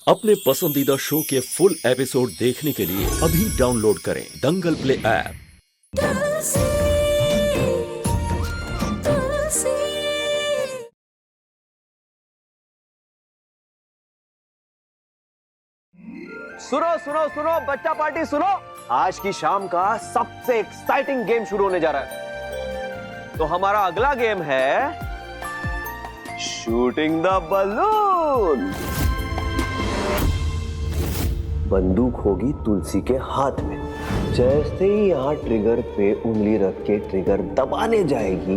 अपने पसंदीदा शो के फुल एपिसोड देखने के लिए अभी डाउनलोड करें दंगल प्ले ऐप। सुनो सुनो सुनो बच्चा पार्टी सुनो, आज की शाम का सबसे एक्साइटिंग गेम शुरू होने जा रहा है। तो हमारा अगला गेम है शूटिंग द बलून। बंदूक होगी तुलसी के हाथ में। जैसे ही यहाँ ट्रिगर पे उंगली रख के ट्रिगर दबाने जाएगी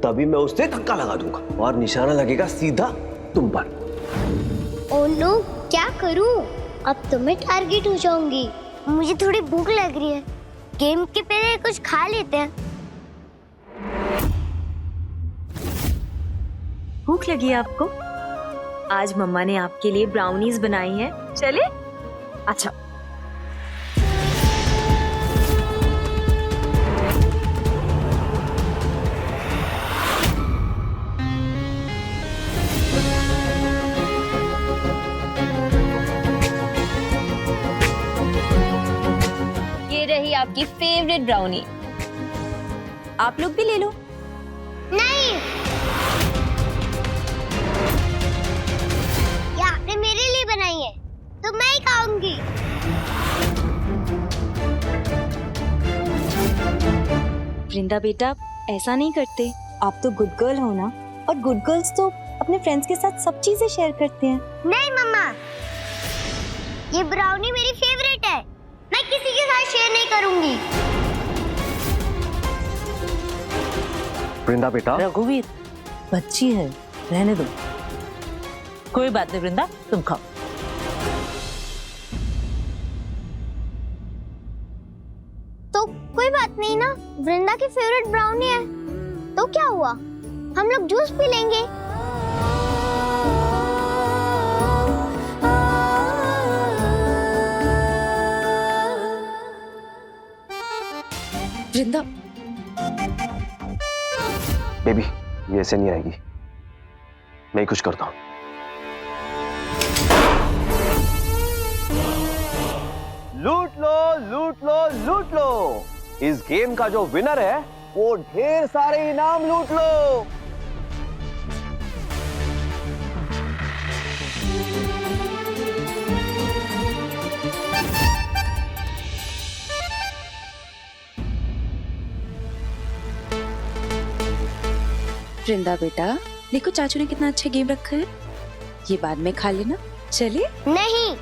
तभी मैं उससे धक्का लगा दूंगा और निशाना लगेगा सीधा तुम पर। ओह नो, क्या करूं? अब तो मैं टारगेट हो जाऊंगी। मुझे थोड़ी भूख लग रही है, गेम के पहले कुछ खा लेते हैं। भूख लगी है आपको? आज मम्मा ने आपके लिए ब्राउनीज बनाई हैं। चले? अच्छा। ये रही आपकी फेवरेट ब्राउनी। आप लोग भी ले लो। नहीं, ये आपने मेरे लिए बनाई है तो मैं ही खाऊंगी। वृंदा बेटा, ऐसा नहीं करते। आप तो गुड गर्ल हो ना, और गुड गर्ल्स तो अपने फ्रेंड्स के साथ सब चीजें शेयर करते हैं। नहीं मम्मा, ये ब्राउनी मेरी फेवरेट है, मैं किसी के साथ शेयर नहीं करूंगी। वृंदा बेटा, रघुवीर, बच्ची है, रहने दो। कोई बात नहीं वृंदा, तुम खाओ। तो कोई बात नहीं ना, वृंदा की फेवरेट ब्राउनी है तो क्या हुआ, हम लोग जूस पी लेंगे। वृंदा, बेबी ये ऐसे नहीं आएगी, मैं ही कुछ करता हूँ। लूट लो लूट लो लूट लो, इस गेम का जो विनर है वो ढेर सारे इनाम लूट लो। वृंदा बेटा, देखो चाचू ने कितना अच्छा गेम रखा है, ये बाद में खा लेना। चले? नहीं,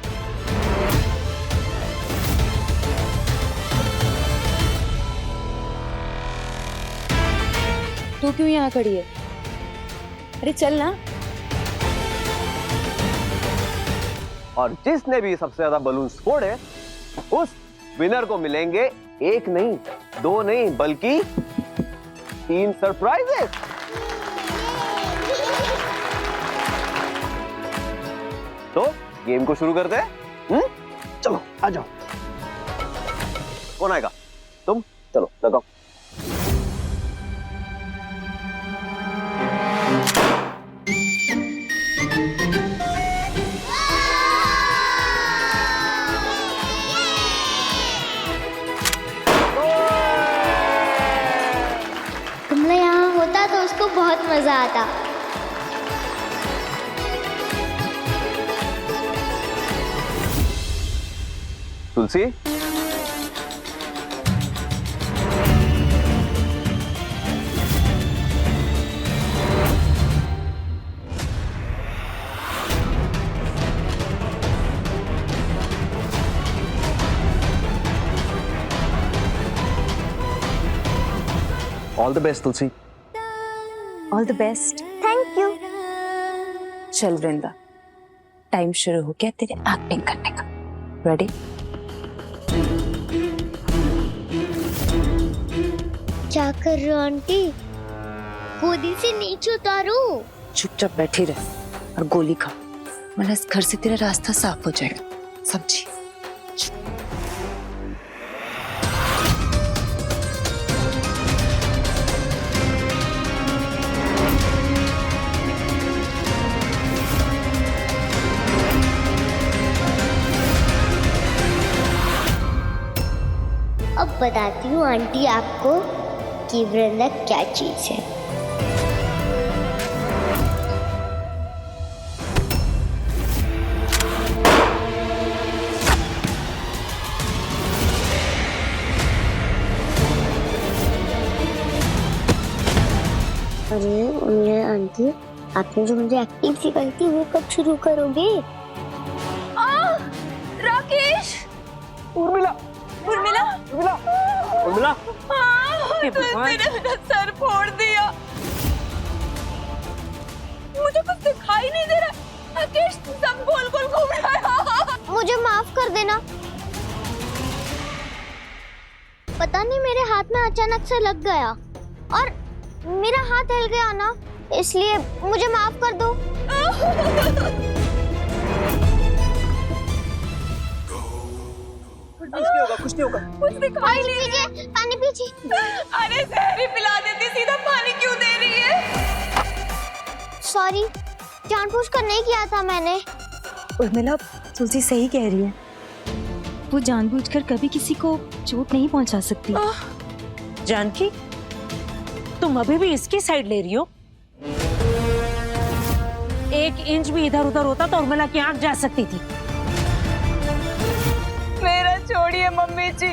तू क्यों यहाँ खड़ी है? अरे चल ना। और जिसने भी सबसे ज्यादा बलून फोड़े उस विनर को मिलेंगे एक नहीं, दो नहीं, बल्कि 3 सरप्राइजेस। तो गेम को शुरू करते हैं। चलो आ जाओ। कौन आएगा? तुम चलो लगाओ। तुमने यहाँ होता तो उसको बहुत मजा आता। Tulsi, all the best Tulsi. All the best. Thank you. चल वृंदा, टाइम शुरू हो गया तेरे एक्टिंग करने का। रेडी? क्या कर रहे हो आंटी? गोदी से नीचे उतारो। चुपचाप बैठी रह और गोली खा, वरना इस घर से तेरा रास्ता साफ हो जाएगा। समझी? अब बताती हूँ आंटी आपको कि वृंदा क्या चीज है। अरे आंटी, आपने जो मुझे एक्टिंग सिखाई थी वो कब शुरू करोगे? राकेश! उर्मिला, उर्मिला! उर्मिला, उर्मिला, तुलसी ने मेरा सर फोड़ दिया। मुझे कुछ दिखाई नहीं दे रहा। राकेश सब गोल गोल घूम रहा है। मुझे माफ कर देना। पता नहीं मेरे हाथ में अचानक से लग गया और मेरा हाथ हिल गया ना, इसलिए मुझे माफ कर दो। कुछ नहीं होगा। कुछ दिखाई नहीं पीजिए, पानी पीजिए। अरे जहर ही पिला देती, सीधा पानी क्यों दे रही है? सॉरी, जानबूझकर नहीं किया था मैंने। उर्मिला, तुलसी सही कह रही है। वो जानबूझकर कभी किसी को चोट नहीं पहुंचा सकती। जानकी, तुम अभी भी इसकी साइड ले रही हो? 1 इंच भी इधर उधर होता तो उर्मिला की आंख जा सकती थी। मेरा छोड़िए मम्मी जी।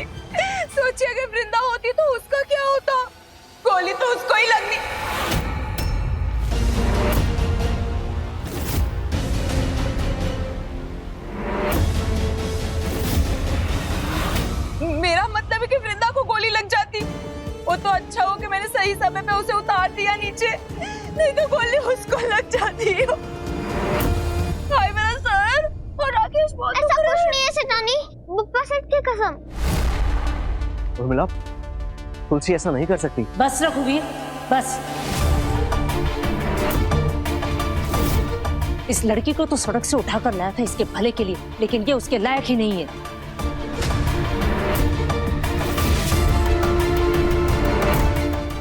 सोचिए अगर वृंदा होती तो उसका क्या होता? गोली तो उसको ही लगनी। मेरा मतलब है कि वृंदा को गोली लग जाती। वो तो अच्छा हो कि मैंने सही समय पे उसे उतार दिया नीचे, नहीं तो गोली उसको लग जाती हो। हाय मेरा सर। और राकेश बहुत ऐसा कुछ नहीं है सेठानी, बुप्पा सेठ की कसम। उर्मिला, तुलसी ऐसा नहीं कर सकती। बस रघुवीर, बस। इस लड़की को तो सड़क से उठाकर लाया था इसके भले के लिए, लेकिन ये उसके लायक ही नहीं है।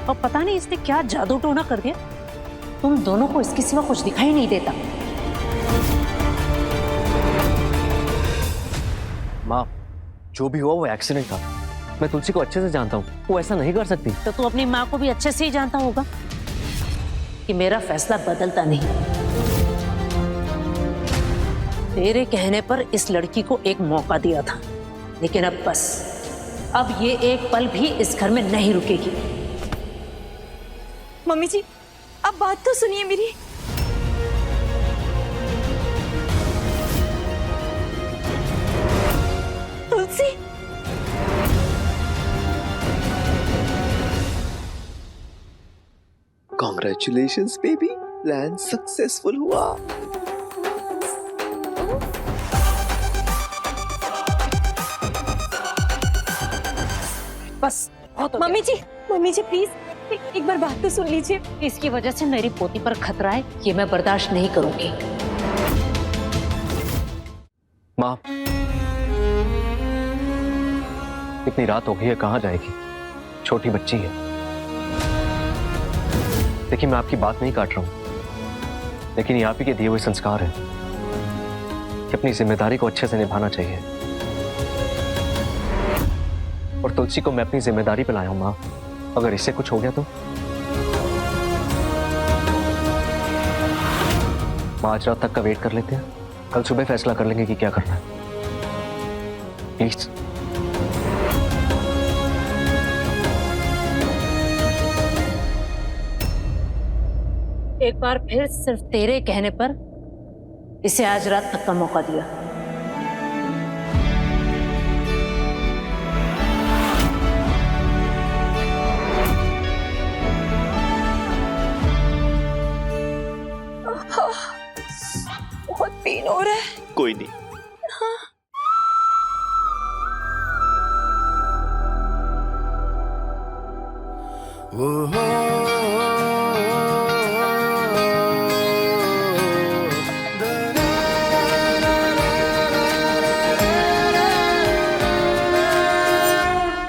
और पता नहीं इसने क्या जादू टोना कर दिया, तुम दोनों को इसके सिवा कुछ दिखाई नहीं देता। माँ, जो भी हुआ वो एक्सीडेंट था। मैं तुलसी को अच्छे से जानता हूँ, वो ऐसा नहीं कर सकती। तो तू अपनी माँ को भी अच्छे से ही जानता होगा कि मेरा फैसला बदलता नहीं। तेरे कहने पर इस लड़की को एक मौका दिया था, लेकिन अब बस, अब ये एक पल भी इस घर में नहीं रुकेगी। मम्मी जी, अब बात तो सुनिए मेरी। तुलसी, कॉन्ग्रेचुलेशंस बेबी, प्लान सक्सेसफुल हुआ। बस मम्मी जी प्लीज एक बार बात तो सुन लीजिए। इसकी वजह से मेरी पोती पर खतरा है, ये मैं बर्दाश्त नहीं करूंगी। माँ, इतनी रात हो गई है, कहाँ जाएगी? छोटी बच्ची है। देखिए, मैं आपकी बात नहीं काट रहा हूं, लेकिन ये आप ही के दिए हुए संस्कार हैं कि अपनी जिम्मेदारी को अच्छे से निभाना चाहिए। और तुलसी को मैं अपनी जिम्मेदारी पे लाया हूं माँ। अगर इससे कुछ हो गया तो? माँ, आज रात तक का वेट कर लेते हैं, कल सुबह फैसला कर लेंगे कि क्या करना है। प्लीज। एक बार फिर सिर्फ तेरे कहने पर इसे आज रात तक का मौका दिया। बहुत पेन हो रहा है। कोई नहीं।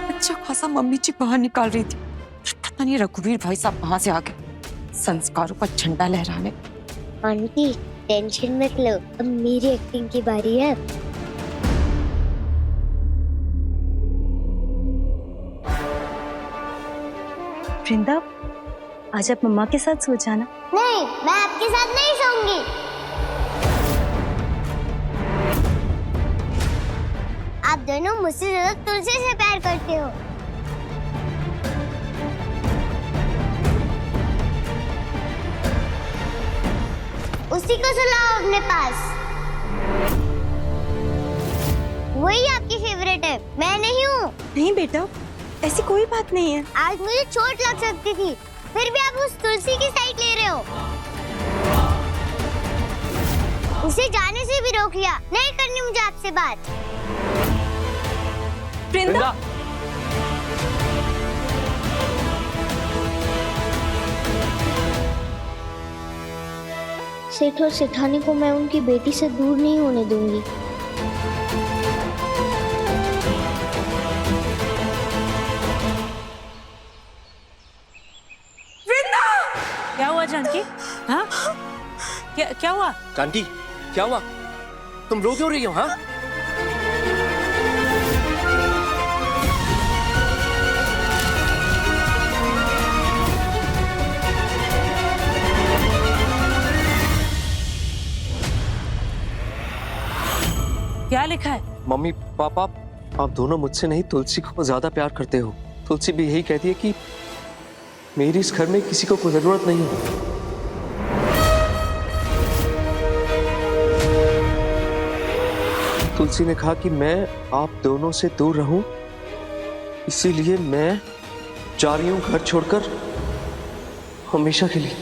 अच्छा खासा मम्मी जी बाहर निकाल रही थी, पता नहीं रघुवीर भाई साहब कहाँ से आ गए संस्कारों का झंडा लहराने। आंटी टेंशन मत लो, अब मेरी एक्टिंग की बारी है। वृंदा, आज आप मम्मा के साथ सो जाना। नहीं, मैं आपके साथ नहीं सोऊंगी। आप दोनों मुझसे ज्यादा तुलसी से प्यार करते हो। उसी को सुलाओ अपने पास। वही आपकी फेवरेट है, मैं नहीं हूँ। नहीं बेटा, ऐसी कोई बात नहीं है। आज मुझे चोट लग सकती थी, फिर भी आप उस तुलसी की साइड ले रहे हो। उसे जाने से भी रोक लिया। नहीं करनी मुझे आपसे बात। वृंदा, सेठ और सेठानी को मैं उनकी बेटी से दूर नहीं होने दूंगी। क्या हुआ जानकी? हाँ, क्या हुआ? जानकी, क्या हुआ? तुम रो क्यों रही हो? हाँ, क्या लिखा है? मम्मी पापा, आप दोनों मुझसे नहीं तुलसी को ज्यादा प्यार करते हो। तुलसी भी यही कहती है कि मेरी इस घर में किसी को कोई जरूरत नहीं है। तुलसी ने कहा कि मैं आप दोनों से दूर रहूं, इसीलिए मैं जा रही हूं घर छोड़कर हमेशा के लिए।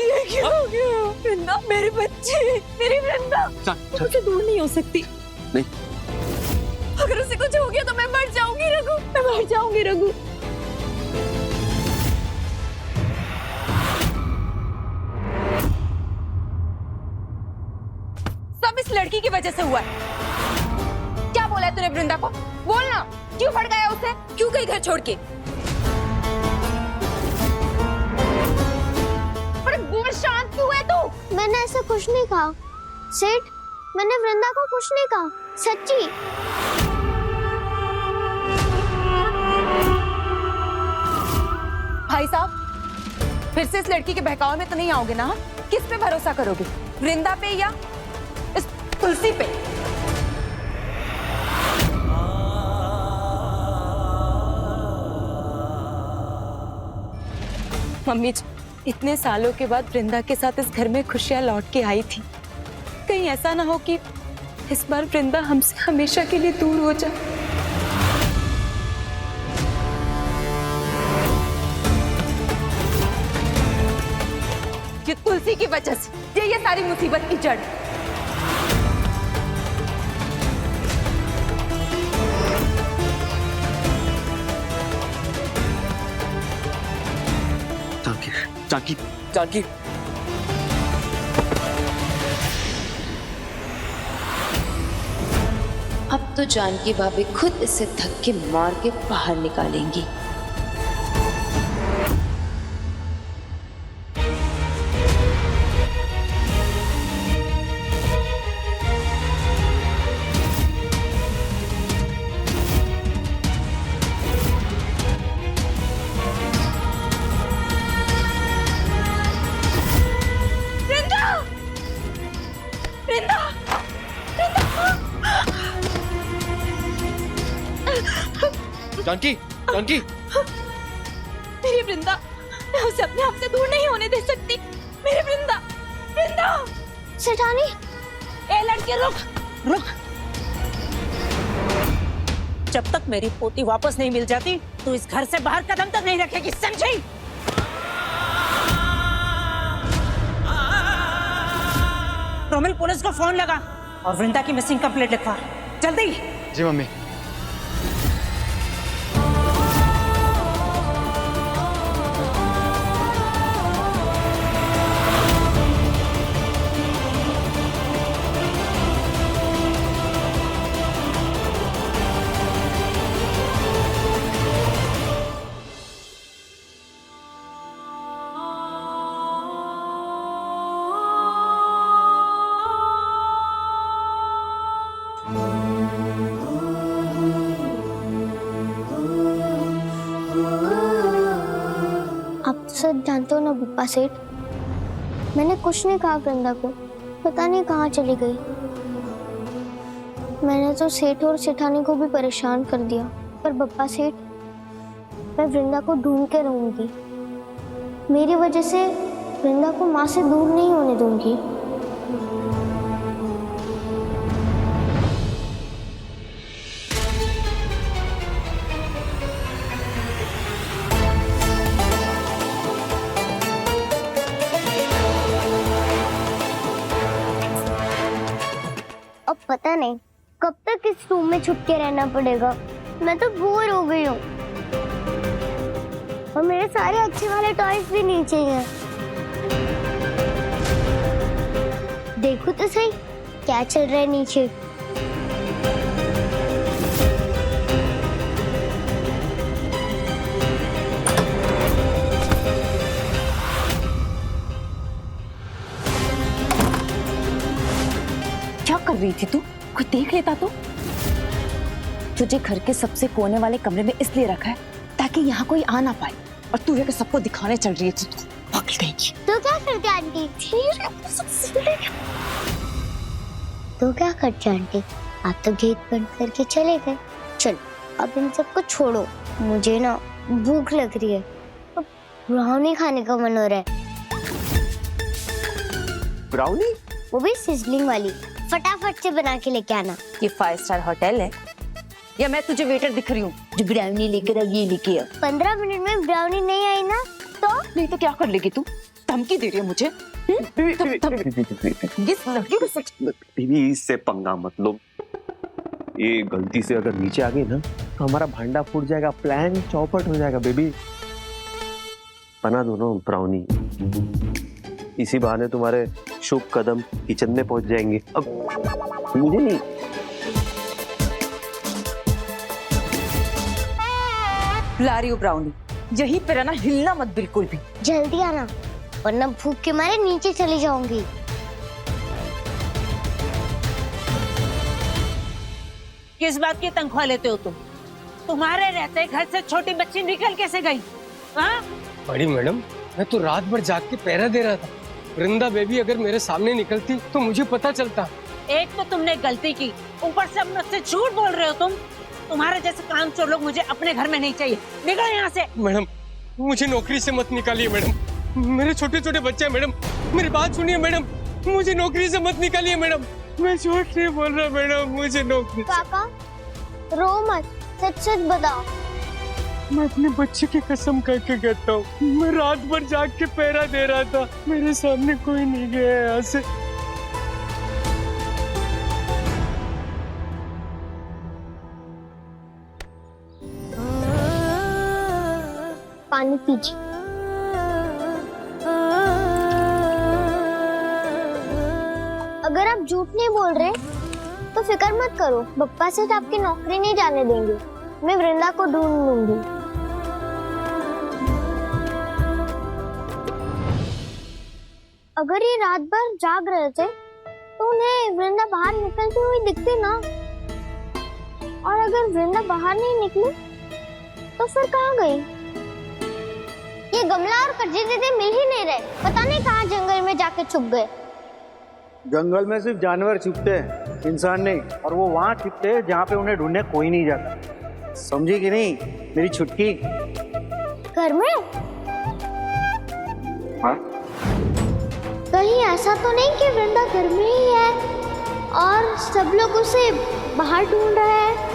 ये क्या हो गया? वृंदा, मेरे बच्चे, मेरी वृंदा मुझसे दूर नहीं हो सकती। नहीं, अगर उसे कुछ हो गया तो मैं मर जाऊंगी रघु, मैं मर जाऊंगी रघु। सब इस लड़की की वजह से हुआ है। क्या बोला है तूने वृंदा को? बोलना, क्यों भड़काया उसे? क्यों गई घर छोड़ के? शांत क्यों है तू? मैंने ऐसा कुछ नहीं कहा सेठ, मैंने वृंदा को कुछ नहीं कहा, सच्ची। भाई साहब, फिर से इस लड़की के बहकावे में तो नहीं आओगे ना? किस पे भरोसा करोगे, वृंदा पे या इस तुलसी पे? मम्मी जी, इतने सालों के बाद वृंदा के साथ इस घर में खुशियां लौट के आई थी। कहीं ऐसा ना हो कि इस बार वृंदा हमसे हमेशा के लिए दूर हो जाए। ये तुलसी की वजह से ये सारी मुसीबत की जड़। जानकी, जानकी, अब तो जानकी भाभी खुद इसे धक्के मार के बाहर निकालेंगी। जानकी, जानकी, मेरी वृंदा, मैं उसे अपने आप से दूर नहीं होने दे सकती। मेरी वृंदा, वृंदा। सेठानी, ए लड़के, रुक रुक। जब तक मेरी पोती वापस नहीं मिल जाती तो इस घर से बाहर कदम तक नहीं रखेगी, समझी? रोमिल, पुलिस को फोन लगा और वृंदा की मिसिंग कंप्लेंट लिखवा जल्दी। जी मम्मी। आप तो सब जानते हो ना बुप्पा सेठ, मैंने कुछ नहीं कहा वृंदा को, पता नहीं कहाँ चली गई। मैंने तो सेठ और सेठानी को भी परेशान कर दिया, पर बप्पा सेठ, मैं वृंदा को ढूंढ के रहूंगी। मेरी वजह से वृंदा को माँ से दूर नहीं होने दूंगी। अब पता नहीं कब तक इस रूम में छुप के रहना पड़ेगा। मैं तो बोर हो गई हूँ और मेरे सारे अच्छे वाले टॉयज भी नीचे ही हैं। देखो तो सही क्या चल रहा है नीचे। क्या कर रही थी तू? कोई देख लेता तो? तुझे घर के सबसे कोने वाले कमरे में इसलिए रखा है ताकि यहाँ कोई आ ना पाए, और तू ये सबको दिखाने चल रही है। तू पागल कहेगी। तो क्या करते आंटी? तो क्या करते आंटी? आप तो गेट बंद करके चले गए। चलो अब इन सबको छोड़ो, मुझे ना भूख लग रही है, अब ब्राउनी खाने का मन हो रहा है। ब्राउनी? वो भी सिजलिंग वाली, फटाफट से बना के लेके आना। ये 5 स्टार होटल है या मैं तुझे वेटर दिख रही हूँ जो ब्राउनी लेकर आ? ये लेके आ। 15 मिनट में ब्राउनी नहीं आई ना तो? नहीं तो क्या कर लेगी तू? धमकी दे रही है मुझे? इस लड़की को सच बीबी इससे पंगा मत लो। ये गलती से अगर नीचे आ गई ना तो हमारा भांडा फूट जाएगा, प्लान चौपट हो जाएगा। बेबी बना दो ना ब्राउनी, इसी बहाने तुम्हारे शुभ कदम किचन में पहुंच जाएंगे। अब मुझे नहीं। ला रही हूँ ब्राउनी, यहीं पे रहना, हिलना मत बिल्कुल भी। जल्दी आना वरना भूख के मारे नीचे चली जाऊंगी। किस बात की तनख्वाह लेते हो तुम? तुम्हारे रहते घर से छोटी बच्ची निकल कैसे गई? हाँ? बड़ी मैडम, मैं तो रात भर जाग के पहरा दे रहा था। वृंदा बेबी अगर मेरे सामने निकलती तो मुझे पता चलता। एक तो तुमने गलती की, ऊपर से अब मुझसे झूठ बोल रहे हो तुम। तुम्हारे जैसे कामचोर लोग मुझे अपने घर में नहीं चाहिए। निकलो यहाँ से। मैडम मुझे नौकरी से मत निकालिए मैडम, मेरे छोटे छोटे बच्चे हैं मैडम, मेरी बात सुनिए मैडम, मुझे नौकरी से मत निकालिए मैडम। मैं झूठ नहीं बोल रहा मैडम, मुझे नौकरी। पापा रो मत, सच सच बताओ। मैं अपने बच्चे की कसम करके कहता हूँ, मैं रात भर जाग के पहरा दे रहा था, मेरे सामने कोई नहीं गया यहाँ से। पानी पीजिए। अगर आप झूठ नहीं बोल रहे तो फिक्र मत करो, बप्पा सेठ आपकी नौकरी नहीं जाने देंगे। मैं वृंदा को ढूंढ लूंगी। अगर ये रात भर जाग रहे थे तो उन्हें वृंदा बाहर निकलती हुई दिखती ना, और अगर वृंदा बाहर नहीं निकली तो फिर कहाँ गई? ये गमला और कच्ची दीदी मिल ही नहीं रहे, पता नहीं कहाँ जंगल में जाके छुप गए। जंगल में सिर्फ जानवर छुपते हैं, इंसान नहीं, और वो वहाँ छुपते हैं जहाँ पे उन्हें ढूंढने कोई नहीं जाता। समझी कि नहीं मेरी छुटकी? घर में? हाँ? कहीं ऐसा तो नहीं कि वृंदा घर में ही है और सब लोग उसे बाहर ढूंढ रहे हैं?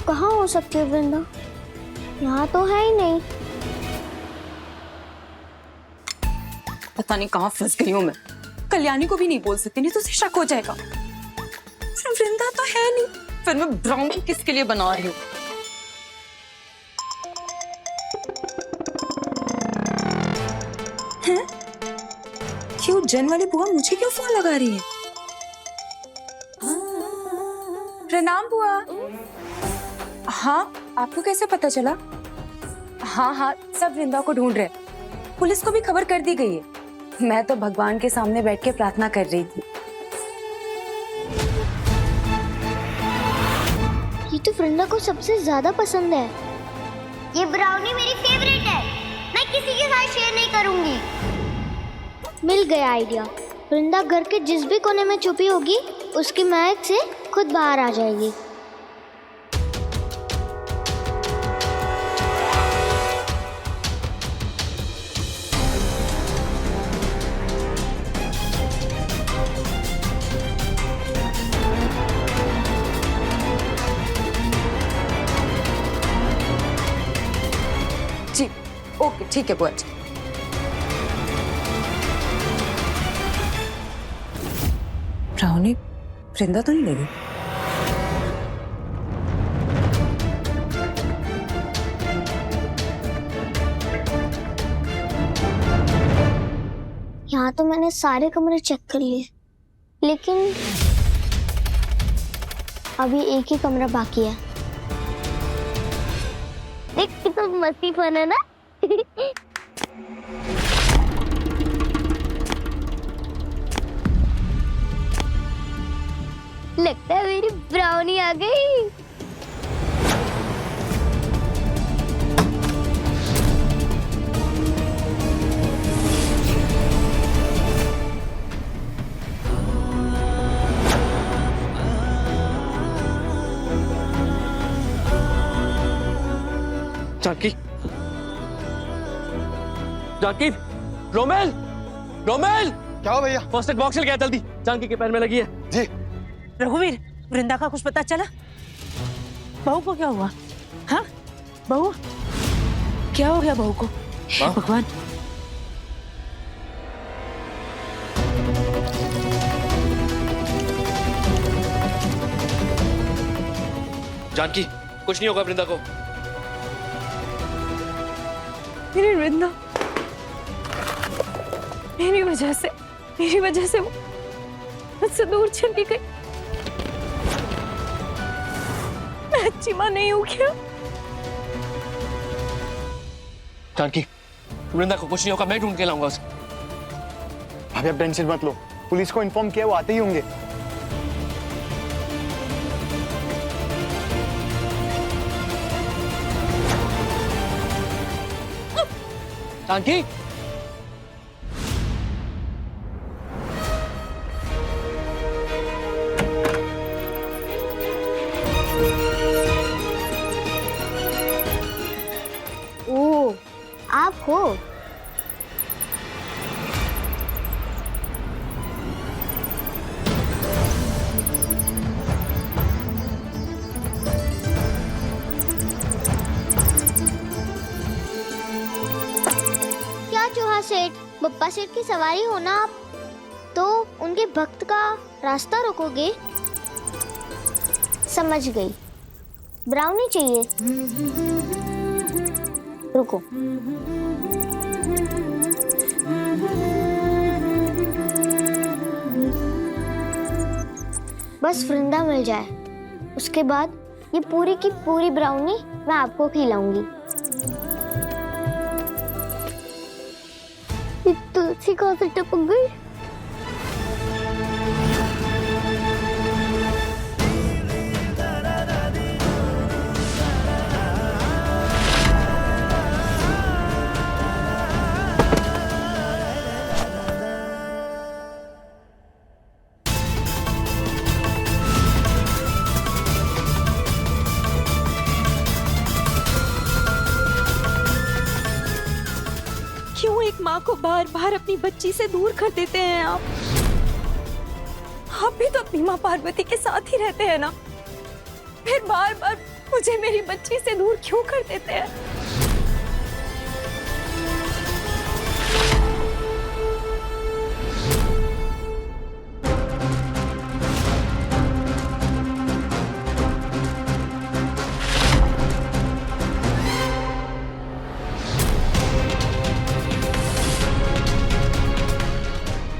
कहाँ हो सकती है वृंदा? यहाँ तो है ही नहीं। पता नहीं कहाँ फंस गई हूँ मैं। कल्याणी को भी नहीं बोल सकती, नहीं तो उसे शक हो जाएगा। फिर वृंदा तो है नहीं, फिर मैं ब्राउनी किसके लिए बना रही हूँ? हैं? क्यों जन वाली बुआ मुझे क्यों फोन लगा रही है? प्रणाम बुआ। हाँ, आपको कैसे पता चला? हाँ हाँ, सब वृंदा को ढूंढ रहे। पुलिस को भी खबर कर दी गई है। मैं तो भगवान के सामने बैठ के प्रार्थना कर रही थी। ये तो वृंदा को सबसे ज्यादा पसंद है। ये ब्राउनी मेरी फेवरेट है। मैं किसी के साथ शेयर नहीं करूंगी। मिल गया आइडिया। वृंदा घर के जिस भी कोने में छुपी होगी, उसकी महक से खुद बाहर आ जाएगी। जी, ओके, ठीक है बुआ जी। राहुनी, वृंदा तो नहीं लगी? यहाँ तो मैंने सारे कमरे चेक कर लिए, लेकिन अभी एक ही कमरा बाकी है। देख कितना मस्ती फन है ना। लगता है मेरी ब्राउनी आ गई। जानकी, जानकी, रोमेल, रोमेल, क्या हो भैया? फर्स्ट एड बॉक्स लेके आ जल्दी, जानकी के पैर में लगी है। जी। रघुवीर, वृंदा का कुछ पता चला? बहू को क्या हुआ? हाँ बहू, क्या हो गया बहू को? हे भगवान। जानकी, कुछ नहीं होगा वृंदा को। मेरी वृंदा, मेरी वजह से वो मुझसे दूर चली गई। मैं अच्छी माँ नहीं हूँ क्या? जानकी, वृंदा को कुछ नहीं होगा, मैं ढूंढ के लाऊंगा उसे। भाभी आप टेंशन मत लो, पुलिस को इन्फॉर्म किया, वो आते ही होंगे। जानकी, ओ, आप हो? क्या चूहा सेठ, बप्पा सेठ की सवारी हो ना आप, तो उनके भक्त का रास्ता रोकोगे? समझ गई। ब्राउनी चाहिए? रुको। बस वृंदा मिल जाए, उसके बाद ये पूरी की पूरी ब्राउनी मैं आपको खिलाऊंगी। ये तुलसी कहाँ से टपक गई? क्यों एक माँ को बार बार अपनी बच्ची से दूर कर देते हैं आप? आप भी तो अपनी माँ पार्वती के साथ ही रहते हैं ना, फिर बार बार मुझे मेरी बच्ची से दूर क्यों कर देते हैं?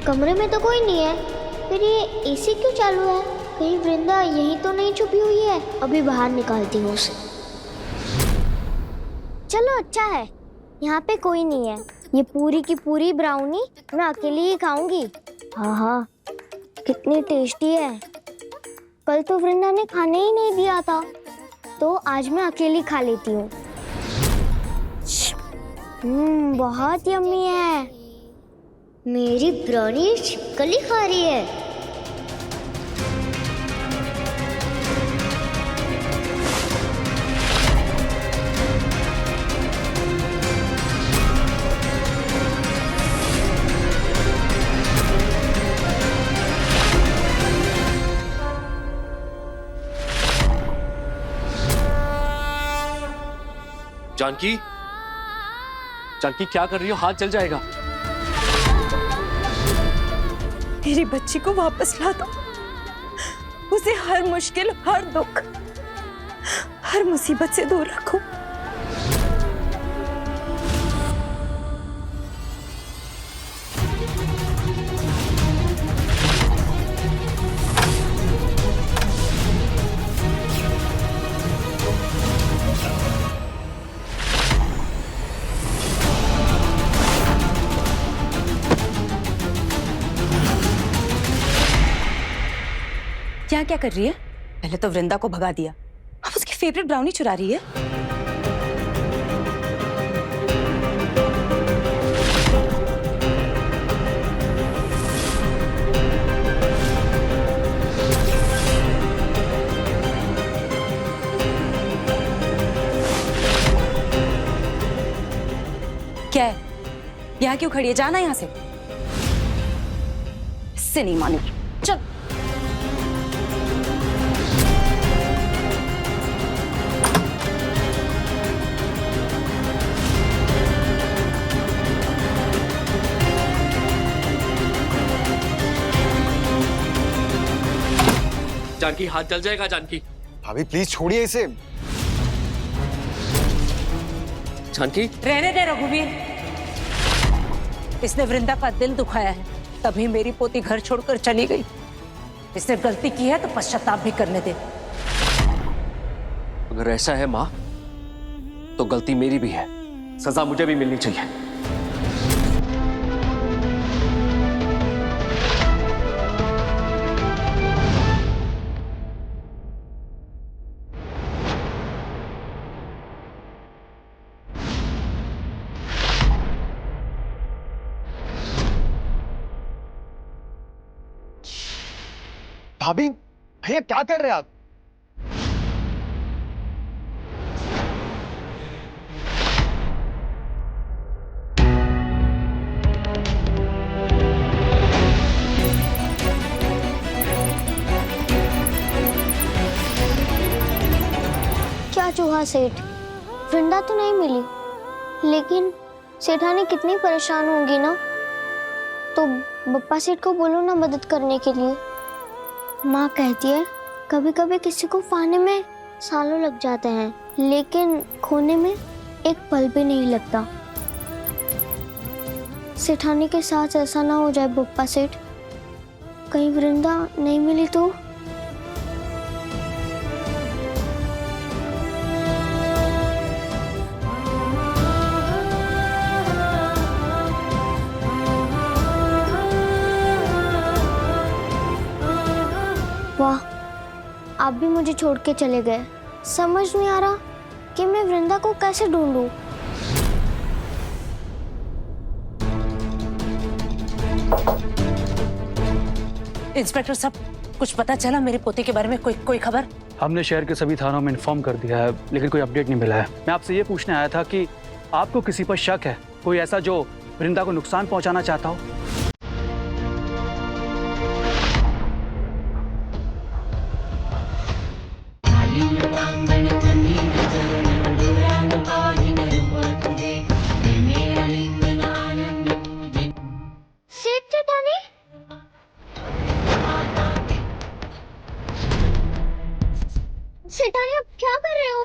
कमरे में तो कोई नहीं है, फिर ये एसी क्यों चालू है? कहीं वृंदा यहीं तो नहीं छुपी हुई है। अभी बाहर निकालती हूँ उसे। चलो अच्छा है, यहाँ पे कोई नहीं है। ये पूरी की पूरी ब्राउनी मैं अकेली ही खाऊंगी। हाँ हाँ, कितनी टेस्टी है। कल तो वृंदा ने खाने ही नहीं दिया था, तो आज मैं अकेली खा लेती हूँ। बहुत यम्मी है। मेरी ब्राउनी छिपकली खा रही है। जानकी, जानकी क्या कर रही हो? हाथ जल जाएगा। मेरी बच्ची को वापस ला दो। उसे हर मुश्किल, हर दुख, हर मुसीबत से दूर रखो। क्या क्या कर रही है? पहले तो वृंदा को भगा दिया, अब उसकी फेवरेट ब्राउनी चुरा रही है। क्या है? यहाँ क्यों खड़ी है? जाना यहाँ से। इससे नहीं मानूंगी। चल। जानकी, हाथ जल जाएगा। जानकी, भाभी प्लीज छोड़िए इसे। जानकी, रहने दे रघुवीर। इसने वृंदा का दिल दुखाया है, तभी मेरी पोती घर छोड़कर चली गई। इसने गलती की है तो पश्चाताप भी करने दे। अगर ऐसा है माँ, तो गलती मेरी भी है, सजा मुझे भी मिलनी चाहिए। भाभी, भैया क्या कर रहे हैं आप? क्या चूहा सेठ, वृंदा तो नहीं मिली, लेकिन सेठानी कितनी परेशान होंगी ना। तो बप्पा सेठ को बोलो ना मदद करने के लिए। माँ कहती है कभी कभी किसी को पाने में सालों लग जाते हैं, लेकिन खोने में एक पल भी नहीं लगता। सेठानी के साथ ऐसा ना हो जाए बप्पा सेठ, कहीं वृंदा नहीं मिली तो। वाह, आप भी मुझे छोड़ के चले गए। समझ नहीं आ रहा कि मैं वृंदा को कैसे ढूंढूं। इंस्पेक्टर साहब, कुछ पता चला मेरे पोते के बारे में? कोई खबर? हमने शहर के सभी थानों में इन्फॉर्म कर दिया है, लेकिन कोई अपडेट नहीं मिला है। मैं आपसे ये पूछने आया था कि आपको किसी पर शक है, कोई ऐसा जो वृंदा को नुकसान पहुंचाना चाहता हो? सेठानी, आप क्या कर रहे हो?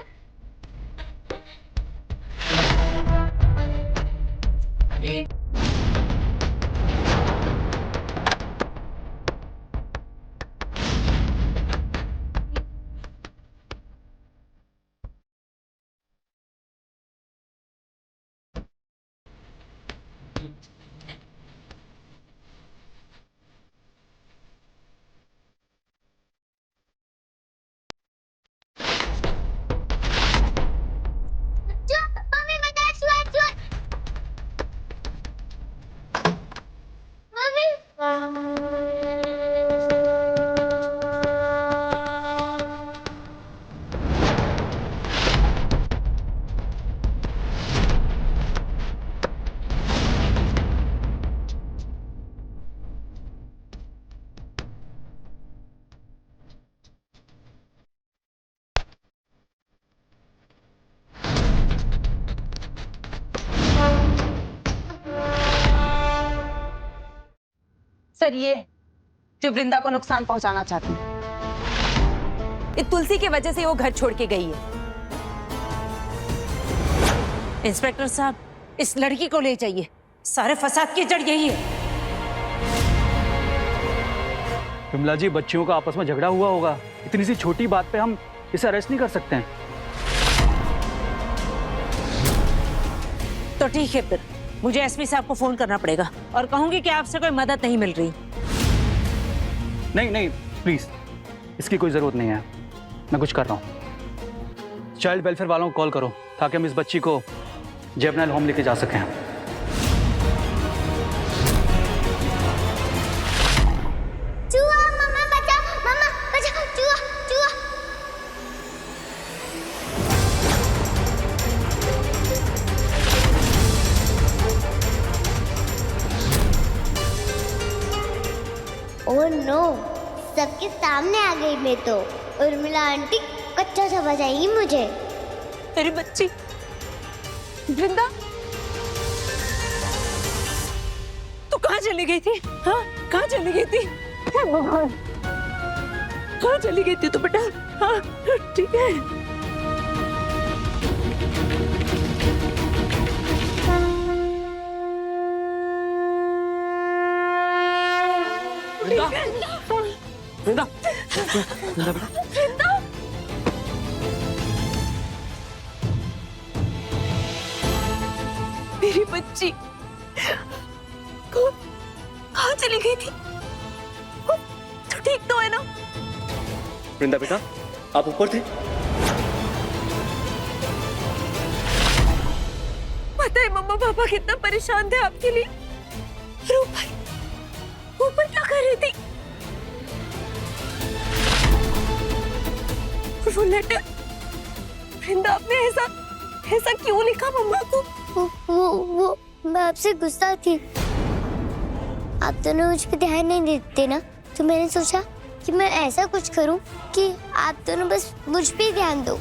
सर ये जो वृंदा को नुकसान पहुंचाना चाहती है। इस तुलसी की वजह से वो घर छोड़ के गई है। इंस्पेक्टर साहब, इस लड़की को ले जाइए, सारे फसाद की जड़ यही है। विमला जी, बच्चियों का आपस में झगड़ा हुआ होगा, इतनी सी छोटी बात पे हम इसे अरेस्ट नहीं कर सकते हैं। तो ठीक है, फिर मुझे एसपी साहब को फोन करना पड़ेगा और कहूंगी कि आपसे कोई मदद नहीं मिल रही। नहीं नहीं, प्लीज, इसकी कोई जरूरत नहीं है, मैं कुछ कर रहा हूँ। चाइल्ड वेलफेयर वालों को कॉल करो ताकि हम इस बच्ची को जुवेनाइल होम लेके जा सकें। चूहा, मम्मा बचाओ, चूहा चूहा। ओह नो, सबके सामने आ गई मैं तो। उर्मिला आंटी कच्चा सा बजाएगी मुझे। मेरी बच्ची वृंदा, तू कहाँ चली गई थी? हाँ, कहाँ चली गई थी? हे भगवान, कहाँ चली गई थी तू बेटा? हाँ ठीक है। वृंदा, वृंदा, वृंदा, मेरी बच्ची कहाँ चली गई थी? तो ठीक तो है ना? वृंदा बेटा, आप ऊपर थे? पता है मम्मा पापा कितना परेशान थे आपके लिए। ऊपर क्या कर रही थी? वो लेटर वृंदा, आपने ऐसा क्यों लिखा मम्मा को? वो मैं आपसे गुस्सा थी। आप दोनों मुझ पे ध्यान नहीं देते ना, तो मैंने सोचा कि मैं ऐसा कुछ करूं कि आप दोनों बस मुझ पे ध्यान दो।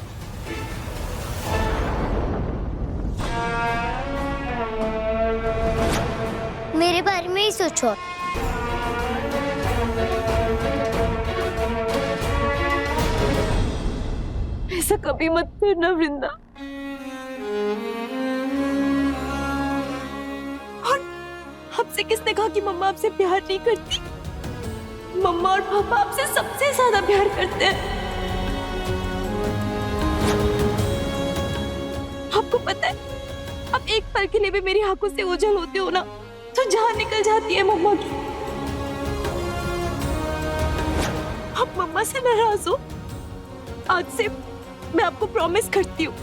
मेरे बारे में ही सोचो। ऐसा कभी मत करना वृंदा। और आपसे किसने कहा कि मम्मा आपसे प्यार नहीं करती? मम्मा और पापा आपसे सबसे ज्यादा प्यार करते हैं। आपको पता है, आप एक पल के लिए भी मेरी आंखों से ओझल होते हो ना, तो जान निकल जाती है मम्मा की। आप मम्मा से नाराज हो? आज से मैं आपको प्रॉमिस करती हूँ,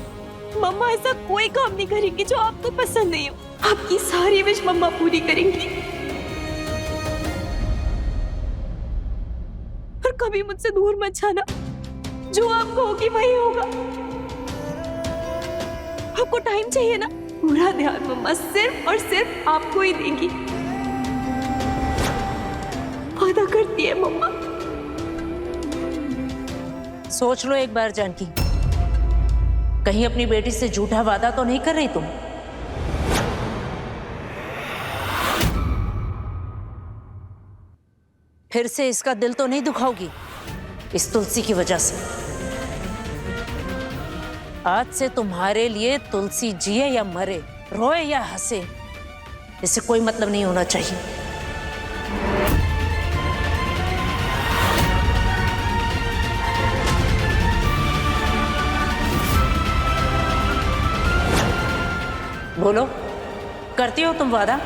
मम्मा ऐसा कोई काम नहीं करेंगी जो आपको पसंद नहीं हो। आपकी सारी विश मम्मा पूरी करेंगी। और कभी मुझसे दूर मत जाना, जो आप कहोगी वही होगा। आपको टाइम चाहिए ना, पूरा ध्यान मम्मा सिर्फ और सिर्फ आपको ही देंगी। वादा करती है मम्मा। सोच लो एक बार जानकी, कहीं अपनी बेटी से झूठा वादा तो नहीं कर रही तुम? फिर से इसका दिल तो नहीं दुखाओगी इस तुलसी की वजह से? आज से तुम्हारे लिए तुलसी जिए या मरे, रोए या हंसे, इससे कोई मतलब नहीं होना चाहिए। बोलो, करती हो तुम वादा?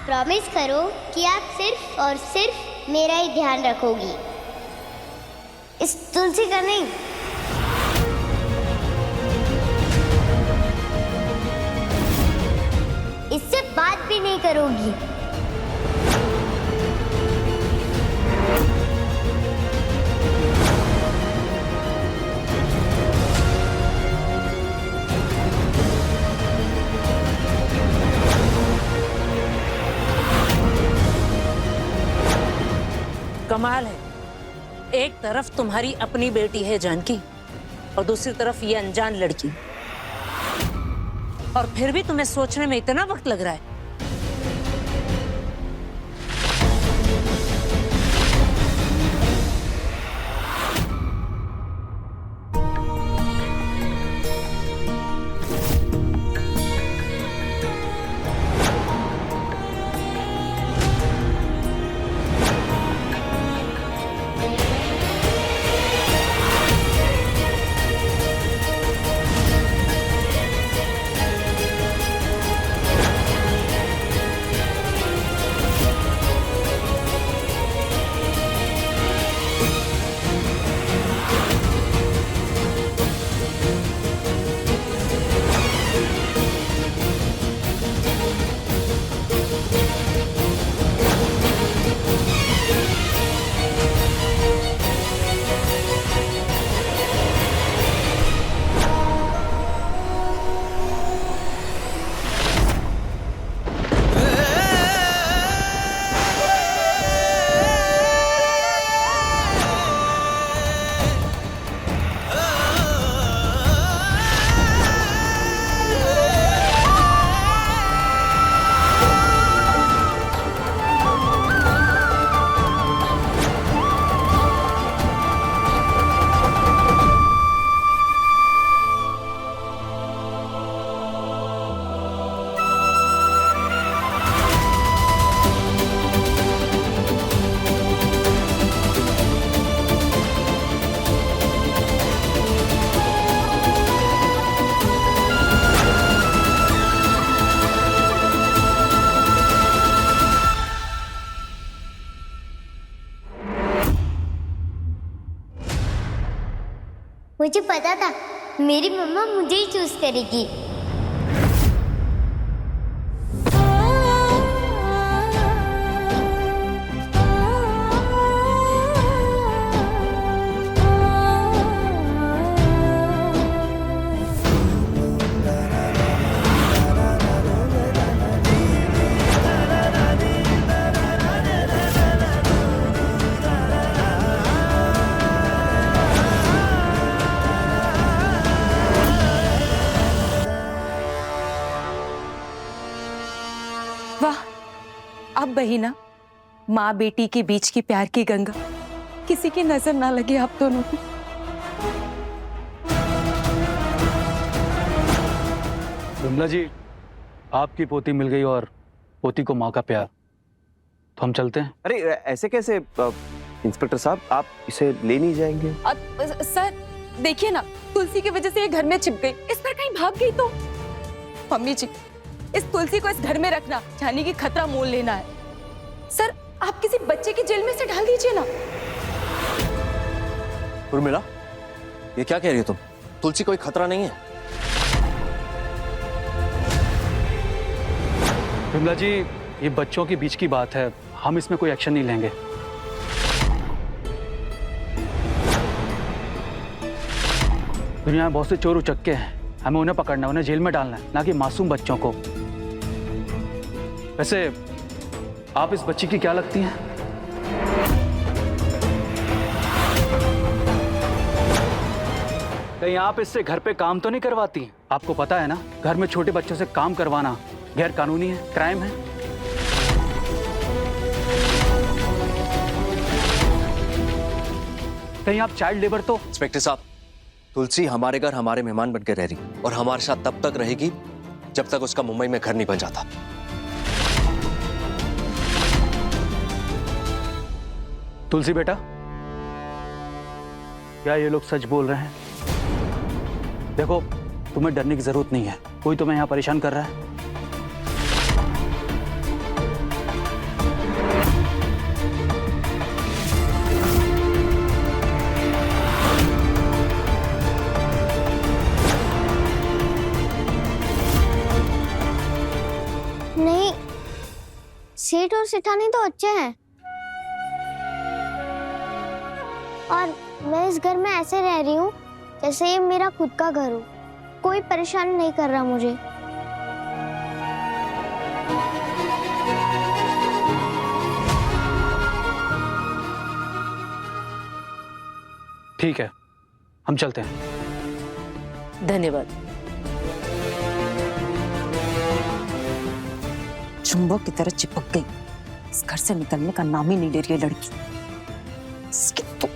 प्रॉमिस करो कि आप सिर्फ और सिर्फ मेरा ही ध्यान रखोगी, इस तुलसी का नहीं। शादी नहीं करोगी। कमाल है, एक तरफ तुम्हारी अपनी बेटी है जानकी और दूसरी तरफ ये अनजान लड़की, और फिर भी तुम्हें सोचने में इतना वक्त लग रहा है। मुझे पता था मेरी मम्मा मुझे ही चूज करेगी। अब वही ना, माँ बेटी के बीच की प्यार की गंगा, किसी की नजर ना लगे आप दोनों को। विमला जी, आपकी पोती मिल गई और पोती को माँ का प्यार, तो हम चलते हैं। अरे ऐसे कैसे इंस्पेक्टर साहब, आप इसे ले नहीं जाएंगे? सर देखिए ना, तुलसी की वजह से ये घर में छिप गई, इस पर कहीं भाग गई तो। मम्मी जी, इस तुलसी को इस घर में रखना यानी कि खतरा मोल लेना है। सर आप किसी बच्चे की जेल में से डाल दीजिए ना। उर्मिला, ये क्या कह रही हो तुम? तुलसी कोई खतरा नहीं है। विमला जी, ये बच्चों के बीच की बात है, हम इसमें कोई एक्शन नहीं लेंगे। दुनिया में बहुत से चोर उचक्के हैं, हमें उन्हें पकड़ना है, उन्हें जेल में डालना है, ना कि मासूम बच्चों को। वैसे आप इस बच्ची की क्या लगती हैं? कहीं आप इससे घर पे काम तो नहीं करवाती? आपको पता है ना, घर में छोटे बच्चों से काम करवाना गैर कानूनी है, क्राइम है। कहीं आप चाइल्ड लेबर तो? इंस्पेक्टर साहब, तुलसी हमारे घर हमारे मेहमान बनकर रह रही और हमारे साथ तब तक रहेगी जब तक उसका मुंबई में घर नहीं बन जाता। तुलसी बेटा, क्या ये लोग सच बोल रहे हैं? देखो, तुम्हें डरने की जरूरत नहीं है, कोई तुम्हें यहां परेशान कर रहा है? नहीं, सेठ और सेठानी तो अच्छे हैं, और मैं इस घर में ऐसे रह रही हूँ जैसे ये मेरा खुद का घर हो। कोई परेशान नहीं कर रहा मुझे। ठीक है, हम चलते हैं। धन्यवाद। चुंबक की तरह चिपक गई। इस घर से निकलने का नाम ही नहीं ले रही है लड़की। इसकी तो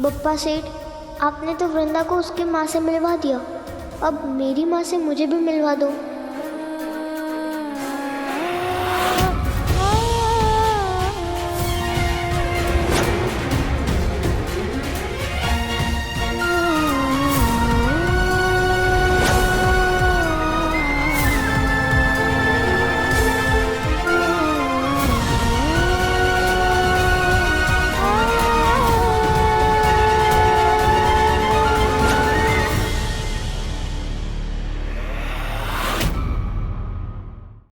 बप्पा सेठ, आपने तो वृंदा को उसकी माँ से मिलवा दिया, अब मेरी माँ से मुझे भी मिलवा दो।